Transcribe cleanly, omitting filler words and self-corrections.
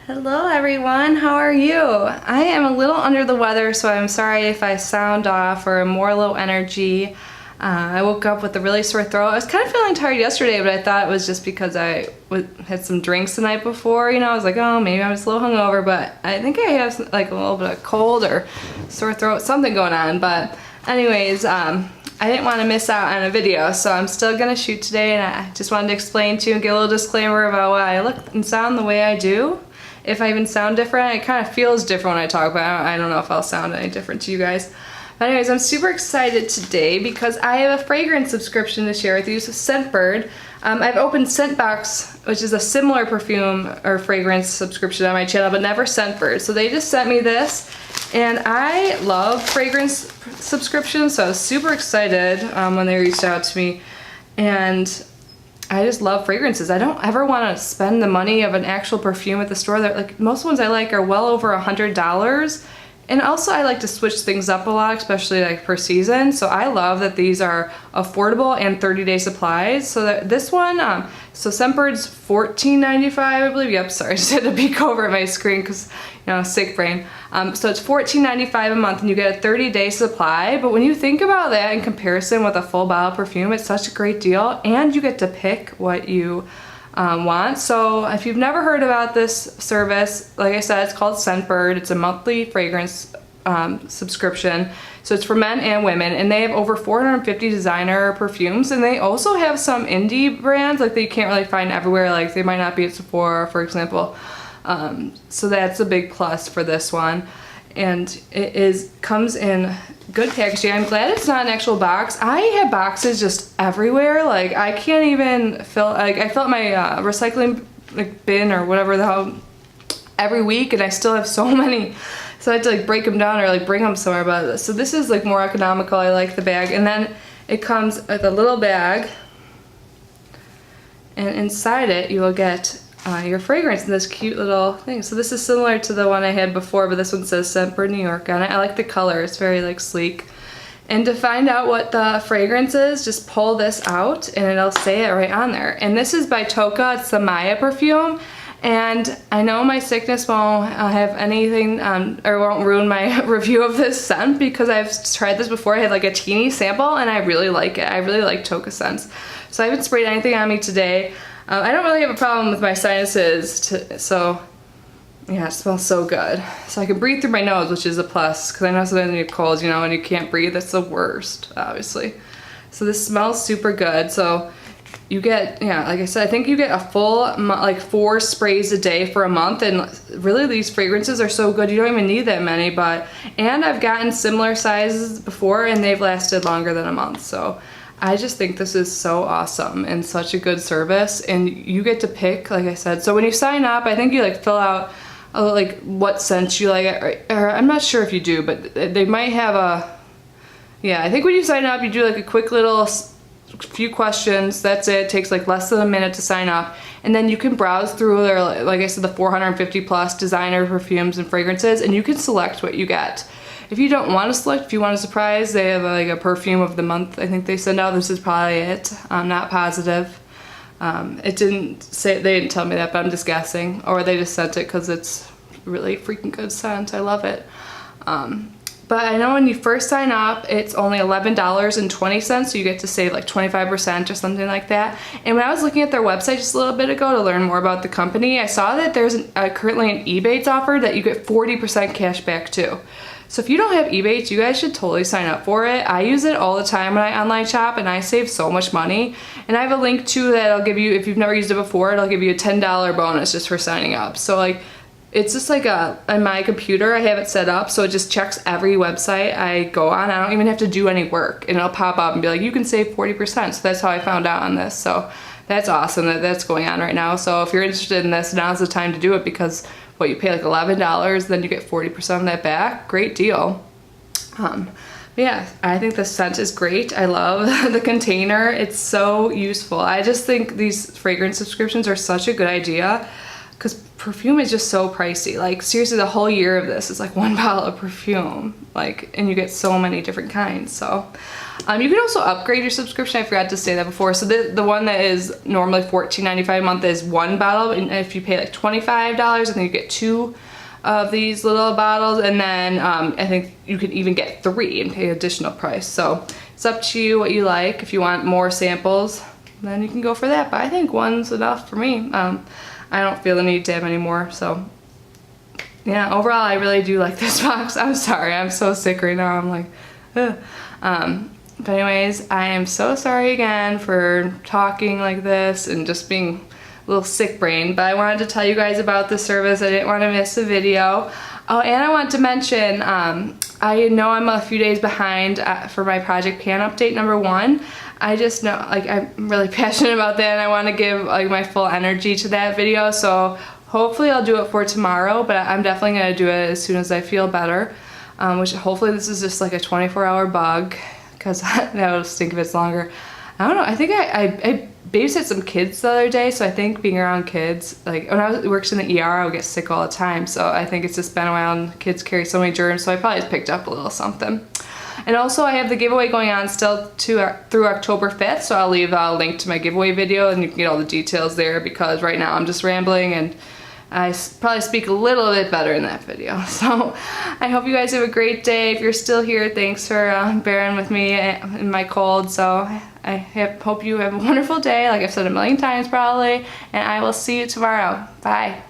Hello everyone, how are you? I am a little under the weather, so I'm sorry if I sound off or more low energy. I woke up with a really sore throat. I was kind of feeling tired yesterday, but I thought it was just because I had some drinks the night before. You know, I was like, oh, maybe I'm just a little hungover, but I think I have like a little bit of cold or sore throat, something going on. But anyways, I didn't want to miss out on a video, so I'm still gonna shoot today, and I just wanted to explain to you and give a little disclaimer about why I look and sound the way I do. If I even sound different, it kind of feels different when I talk, but I don't know if I'll sound any different to you guys. But anyways, I'm super excited today because I have a fragrance subscription to share with you, so Scentbird. I've opened Scentbox, which is a similar perfume or fragrance subscription on my channel, but never Scentbird. So they just sent me this, and I love fragrance subscriptions, so I was super excited when they reached out to me. And I just love fragrances. I don't ever want to spend the money of an actual perfume at the store. That, like, most ones I like are well over $100. And also I like to switch things up a lot, especially like per season. So I love that these are affordable and 30-day supplies. So that this one, so Scentbird's $14.95, I believe. Yep, sorry, I just had to peek over at my screen because, you know, sick brain. So it's $14.95 a month and you get a 30-day supply. But when you think about that in comparison with a full bottle of perfume, it's such a great deal, and you get to pick what you want. So if you've never heard about this service, like I said, it's called Scentbird. It's a monthly fragrance subscription. So it's for men and women, and they have over 450 designer perfumes, and they also have some indie brands like that you can't really find everywhere. Like they might not be at Sephora, for example. So that's a big plus for this one. And it comes in good packaging. I'm glad it's not an actual box. I have boxes just everywhere. Like I can't even fill, like I fill up my recycling bin or whatever the hell every week, and I still have so many. So I have to like break them down or like bring them somewhere. But so this is like more economical. I like the bag. And then it comes with a little bag, and inside it you will get your fragrance in this cute little thing. So this is similar to the one I had before, but this one says Scentbird New York on it. I like the color, it's very like sleek. And to find out what the fragrance is, just pull this out and it'll say it right on there. And this is by Toka, it's the Maya perfume. And I know my sickness won't have anything, or won't ruin my review of this scent, because I've tried this before. I had like a teeny sample and I really like it. I really like Toka scents. So I haven't sprayed anything on me today. I don't really have a problem with my sinuses, so yeah, it smells so good. So I can breathe through my nose, which is a plus, because I know sometimes when you have colds, you know, when you can't breathe, that's the worst, obviously. So this smells super good. So you get, yeah, like I said, I think you get a full, like 4 sprays a day for a month, and really these fragrances are so good, you don't even need that many, and I've gotten similar sizes before, and they've lasted longer than a month, so I just think this is so awesome and such a good service, and you get to pick, like I said. So when you sign up, I think you like fill out like what scents you like, or I'm not sure if you do, but they might have a, yeah, I think when you sign up, you do like a quick little few questions. That's it. It takes like less than a minute to sign up, and then you can browse through their, like I said, the 450 plus designer perfumes and fragrances, and you can select what you get. If you don't want to select, if you want a surprise, they have like a perfume of the month I think they send out. This is probably it. I'm not positive. It didn't say, they didn't tell me that, but I'm just guessing. Or they just sent it because it's really freaking good scent. I love it. But I know when you first sign up, it's only $11.20, so you get to save like 25% or something like that. And when I was looking at their website just a little bit ago to learn more about the company, I saw that there's currently an Ebates offer that you get 40% cash back too. So if you don't have Ebates, you guys should totally sign up for it. I use it all the time when I online shop, and I save so much money. And I have a link too that I'll give you, if you've never used it before, it'll give you a $10 bonus just for signing up. So like, it's just like on my computer, I have it set up, so it just checks every website I go on. I don't even have to do any work, and it'll pop up and be like, you can save 40%. So that's how I found out on this. So that's awesome that that's going on right now. So if you're interested in this, now's the time to do it, because what, you pay like $11, then you get 40% of that back. Great deal. Yeah, I think the scent is great. I love the container. It's so useful. I just think these fragrance subscriptions are such a good idea, because perfume is just so pricey. Like seriously, the whole year of this is like 1 bottle of perfume, like, and you get so many different kinds. So you can also upgrade your subscription. I forgot to say that before. So the one that is normally $14.95 a month is 1 bottle, and if you pay like $25, I think you get 2 of these little bottles, and then I think you could even get 3 and pay additional price. So it's up to you what you like. If you want more samples, then you can go for that, but I think 1's enough for me. I don't feel the need to have any more. So yeah, overall I really do like this box. I'm sorry, I'm so sick right now. I'm like, ugh. But anyways, I am so sorry again for talking like this and just being a little sick brain, but I wanted to tell you guys about the service. I didn't want to miss a video. Oh, and I want to mention, I know I'm a few days behind for my Project Pan update #1. I just know, like, I'm really passionate about that, and I want to give like my full energy to that video, so hopefully I'll do it for tomorrow, but I'm definitely going to do it as soon as I feel better, which hopefully this is just like a 24-hour bug, because that would stink if it's longer. I don't know, I think I babysat some kids the other day, so I think being around kids, like when I worked in the ER, I would get sick all the time, so I think it's just been around, kids carry so many germs, so I probably just picked up a little something. And also I have the giveaway going on still through October 5th, so I'll leave a link to my giveaway video and you can get all the details there, because right now I'm just rambling and I probably speak a little bit better in that video. So I hope you guys have a great day. If you're still here, thanks for bearing with me in my cold. So I hope you have a wonderful day, like I've said a million times probably, and I will see you tomorrow. Bye.